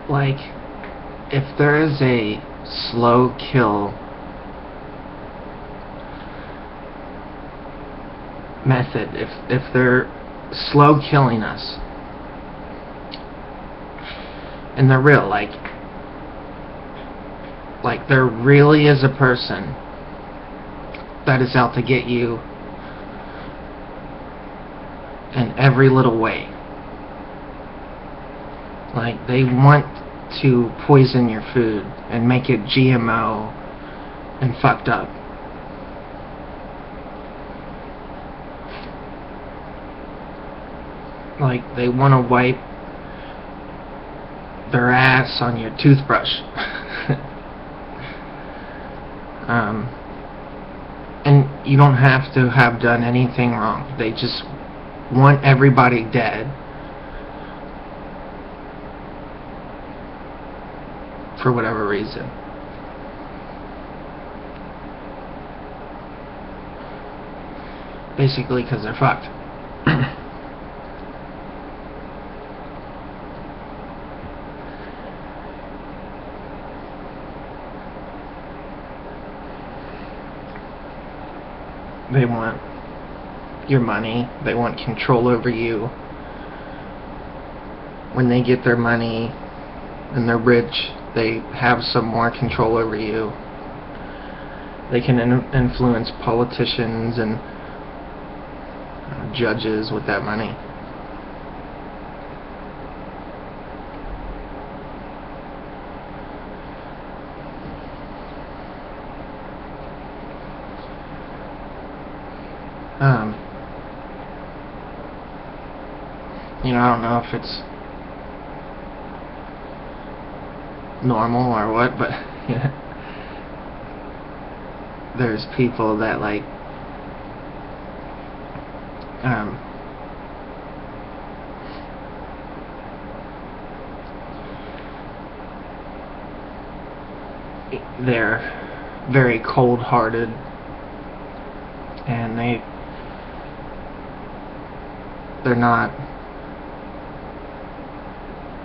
Like, if there is a slow kill method, if they're slow killing us, and they're real, like there really is a person that is out to get you in every little way. Like, they want to poison your food and make it GMO and fucked up. Like, they want to wipe their ass on your toothbrush. And you don't have to have done anything wrong. They just want everybody dead for whatever reason. Basically because they're fucked. They want your money. They want control over you. When they get their money and they're rich, they have some more control over you. They can influence politicians and judges with that money. I don't know if it's normal or what, but there's people that like they're very cold-hearted, and they're not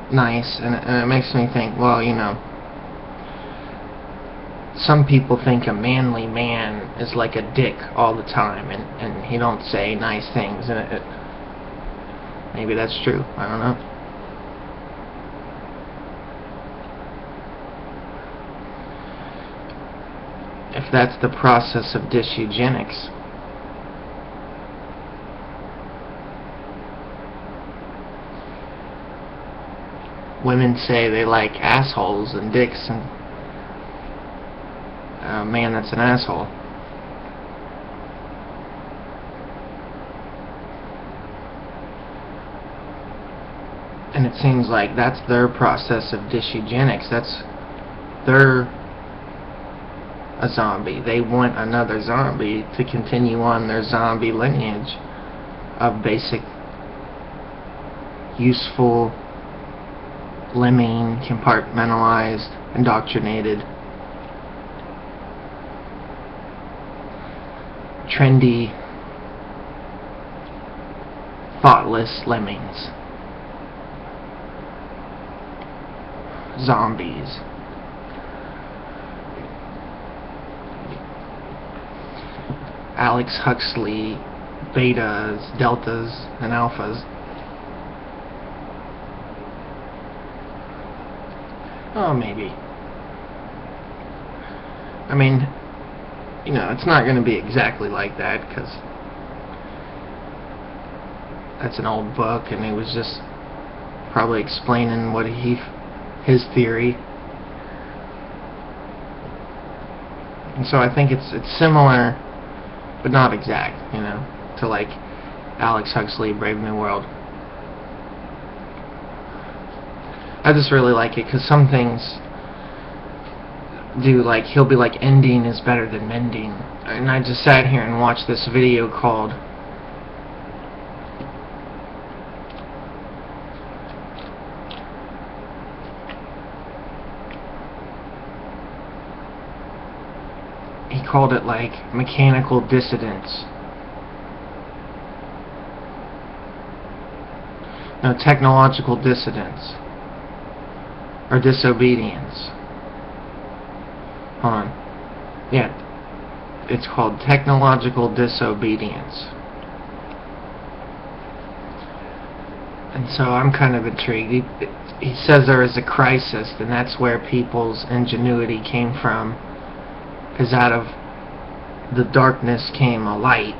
nice, and it makes me think, well, some people think a manly man is like a dick all the time, and he don't say nice things, and maybe that's true, I don't know. If that's the process of dish eugenics, women say they like assholes and dicks, and a man that's an asshole. And it seems like that's their process of dish eugenics. They're a zombie. They want another zombie to continue on their zombie lineage of basic, useful, lemming, compartmentalized, indoctrinated, trendy, thoughtless lemmings. Zombies. Alex Huxley, betas, deltas, and alphas. Oh, maybe. I mean, it's not going to be exactly like that, because that's an old book, and he was just probably explaining what his theory. And so I think it's similar, but not exact, to like Alex Huxley, Brave New World. I just really like it, because some things do, like, he'll be like, ending is better than mending. And I just sat here and watched this video called it like mechanical dissidence. No, technological dissidence. Or disobedience. Hold on. Yeah. It's called technological disobedience. And so I'm kind of intrigued. He says there is a crisis, and that's where people's ingenuity came from. Because out of the darkness came a light.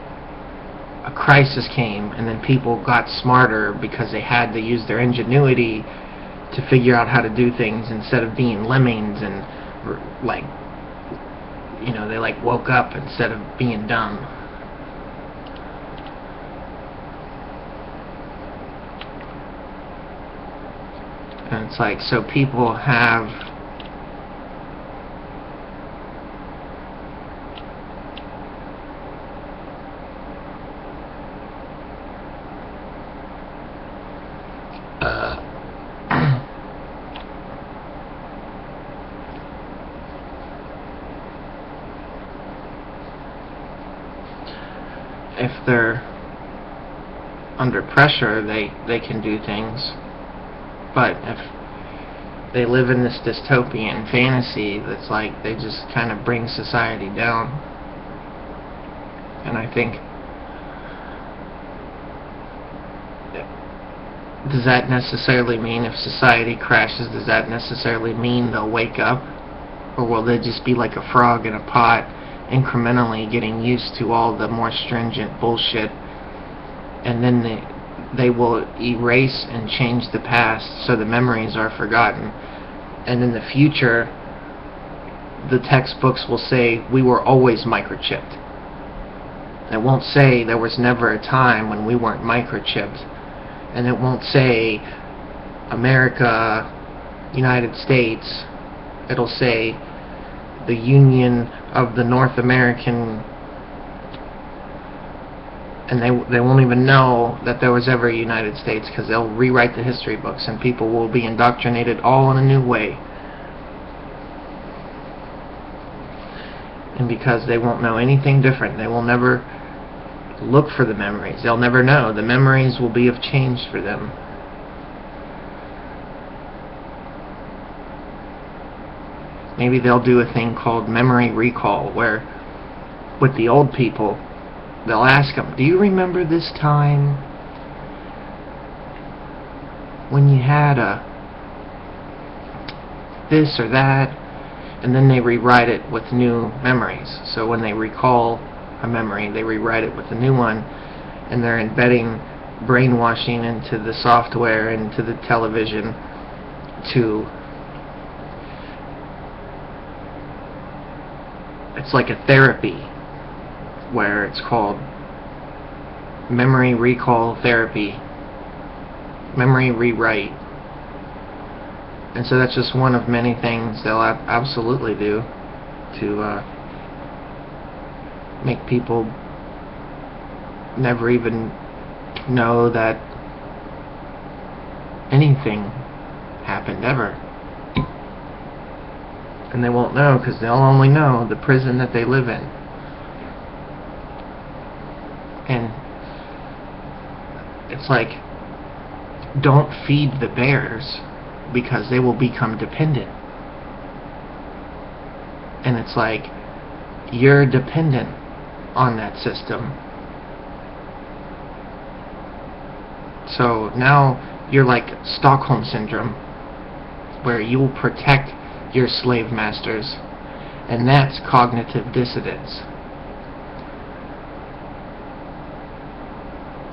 A crisis came, and then people got smarter because they had to use their ingenuity to figure out how to do things instead of being lemmings and like, you know, they like woke up instead of being dumb. And it's like, so people have if they're under pressure, they can do things. But if they live in this dystopian fantasy, that's like they just kind of bring society down. And I think, does that necessarily mean if society crashes, does that necessarily mean they'll wake up? Or will they just be like a frog in a pot, incrementally getting used to all the more stringent bullshit, and then they will erase and change the past so the memories are forgotten, and in the future the textbooks will say we were always microchipped. It won't say there was never a time when we weren't microchipped, and it won't say America, United States. It'll say the Union of the North American, and they won't even know that there was ever a United States, because they'll rewrite the history books and people will be indoctrinated all in a new way. And because they won't know anything different, they will never look for the memories. They'll never know. The memories will be of change for them. Maybe they'll do a thing called memory recall, where with the old people, they'll ask them, do you remember this time when you had a this or that? And then they rewrite it with new memories. So when they recall a memory, they rewrite it with a new one, and they're embedding brainwashing into the software, into the television, to, it's like a therapy where it's called memory recall therapy, memory rewrite. And so that's just one of many things they'll absolutely do to make people never even know that anything happened ever. And they won't know, because they'll only know the prison that they live in. And it's like, don't feed the bears, because they will become dependent. And it's like, you're dependent on that system. So now you're like Stockholm Syndrome, where you will protect your slave masters, and that's cognitive dissidence.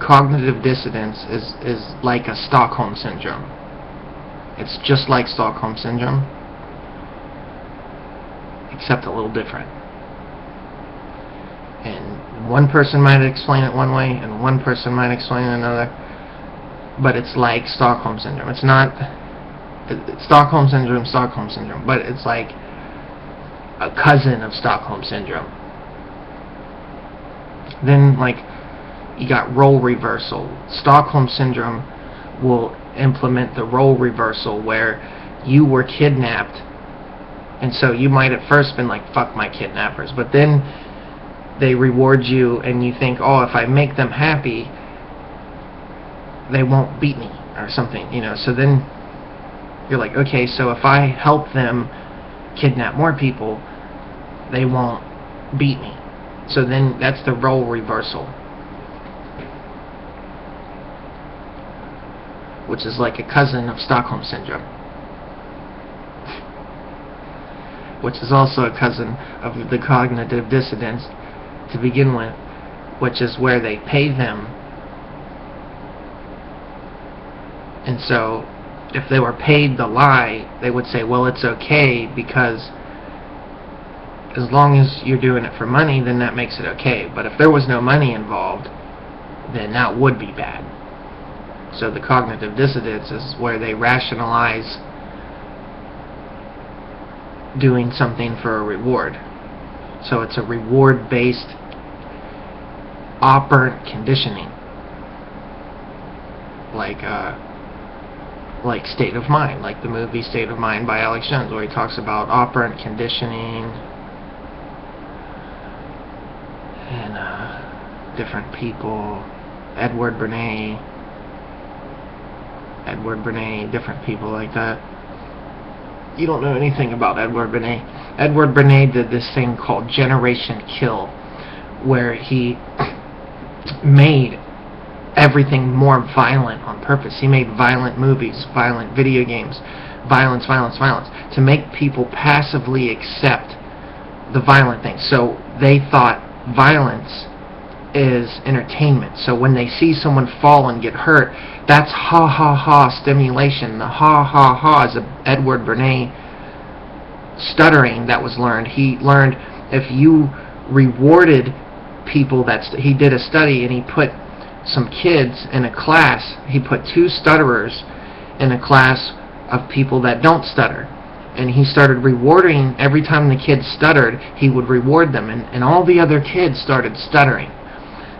Cognitive dissidence is like a Stockholm Syndrome. It's just like Stockholm Syndrome, except a little different. And one person might explain it one way, and one person might explain it another, but it's like Stockholm Syndrome. It's not Stockholm Syndrome, but it's like a cousin of Stockholm Syndrome. Then, like, you got role reversal. Stockholm Syndrome will implement the role reversal where you were kidnapped, and so you might at first been like, fuck my kidnappers, but then they reward you and you think, oh, if I make them happy, they won't beat me. or something, you know. So then you're like, okay, so if I help them kidnap more people, they won't beat me. So then that's the role reversal, which is like a cousin of Stockholm Syndrome, which is also a cousin of the cognitive dissonance to begin with, which is where they pay them. And so if they were paid to lie, they would say, well, it's okay, because as long as you're doing it for money, then that makes it okay. But if there was no money involved, then that would be bad. So the cognitive dissonance is where they rationalize doing something for a reward. So it's a reward-based operant conditioning, like State of Mind, like the movie State of Mind by Alex Jones, where he talks about operant conditioning and different people. Edward Bernays, different people like that. You don't know anything about Edward Bernays. Edward Bernays did this thing called Generation Kill, where he made everything more violent on purpose. He made violent movies, violent video games, violence, to make people passively accept the violent things. So they thought violence is entertainment. So when they see someone fall and get hurt, that's ha ha ha stimulation. The ha ha ha is Edward Bernays stuttering that was learned. He learned if you rewarded people, he did a study and he put some kids in a class. He put 2 stutterers in a class of people that don't stutter, and he started rewarding. Every time the kids stuttered, he would reward them, and all the other kids started stuttering.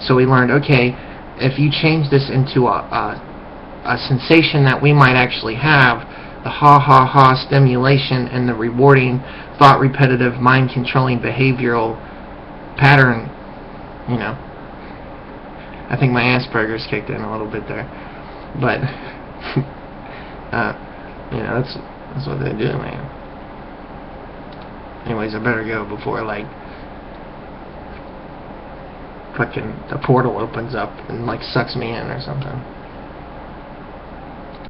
So he learned, okay, if you change this into a sensation that we might actually have, the ha ha ha stimulation and the rewarding thought repetitive mind controlling behavioral pattern, you know, I think my Asperger's kicked in a little bit there, but you know, that's what they do, man. Anyways, I better go before like fucking the portal opens up and like sucks me in or something.